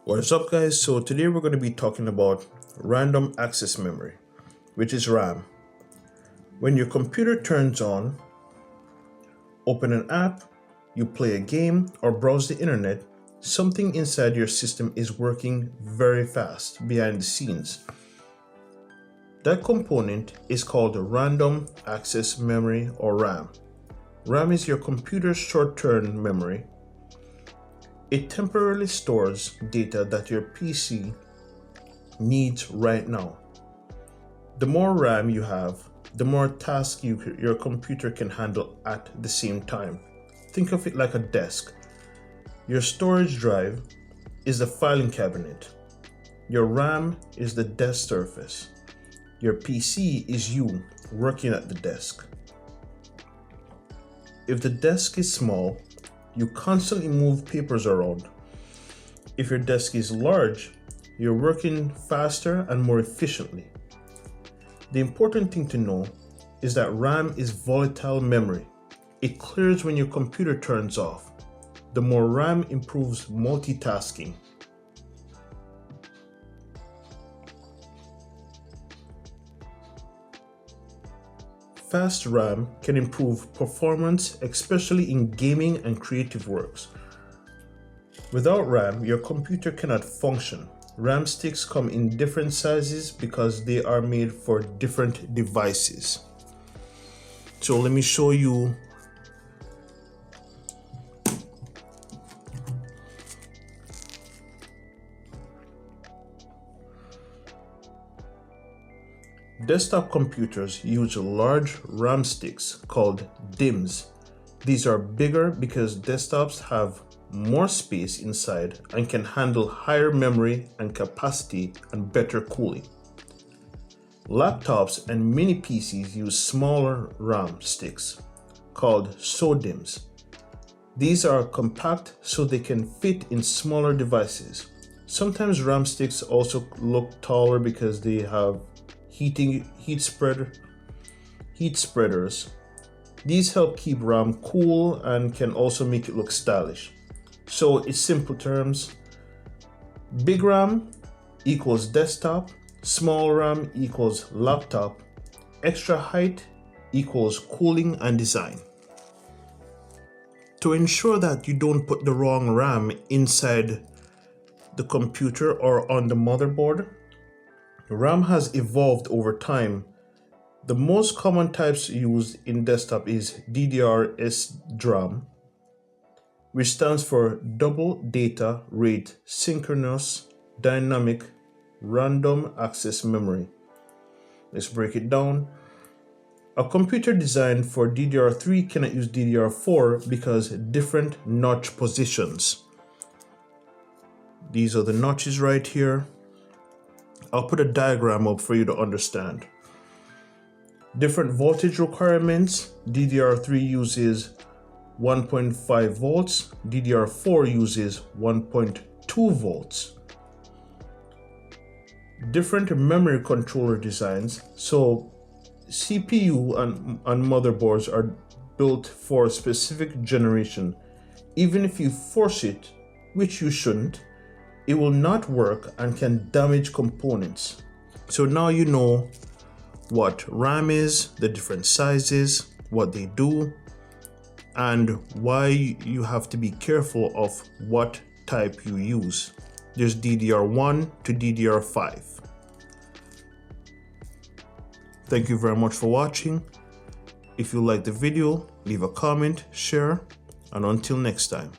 What is up, guys? So today we're going to be talking about random access memory, which is RAM. When your computer turns on, open an app, you play a game or browse the internet, something inside your system is working very fast behind the scenes. That component is called random access memory, or RAM. RAM is your computer's short-term memory. It temporarily stores data that your PC needs right now. The more RAM you have, the more tasks your computer can handle at the same time. Think of it like a desk. Your storage drive is the filing cabinet. Your RAM is the desk surface. Your PC is you working at the desk. If the desk is small, you constantly move papers around. If your desk is large, you're working faster and more efficiently. The important thing to know is that RAM is volatile memory. It clears when your computer turns off. The more RAM improves multitasking. Fast RAM can improve performance, especially in gaming and creative works. Without RAM, your computer cannot function. RAM sticks come in different sizes because they are made for different devices. So let me show you. Desktop computers use large RAM sticks called DIMMs. These are bigger because desktops have more space inside and can handle higher memory and capacity and better cooling. Laptops and mini PCs use smaller RAM sticks called SO-DIMMs. These are compact so they can fit in smaller devices. Sometimes RAM sticks also look taller because they have heat spreaders. These help keep RAM cool and can also make it look stylish. So in simple terms, big RAM equals desktop, small RAM equals laptop, extra height equals cooling and design. To ensure that you don't put the wrong RAM inside the computer or on the motherboard, RAM has evolved over time. The most common types used in desktop is DDR-SDRAM, which stands for Double Data Rate Synchronous Dynamic Random Access Memory. Let's break it down. A computer designed for DDR3 cannot use DDR4 because different notch positions. These are the notches right here. I'll put a diagram up for you to understand. Different voltage requirements. DDR3 uses 1.5 volts. DDR4 uses 1.2 volts. Different memory controller designs. So CPU and motherboards are built for a specific generation. Even if you force it, which you shouldn't, it will not work and can damage components. So now you know what RAM is, the different sizes, what they do, and why you have to be careful of what type you use. There's DDR1 to DDR5. Thank you very much for watching. If you like the video, leave a comment, share, and until next time.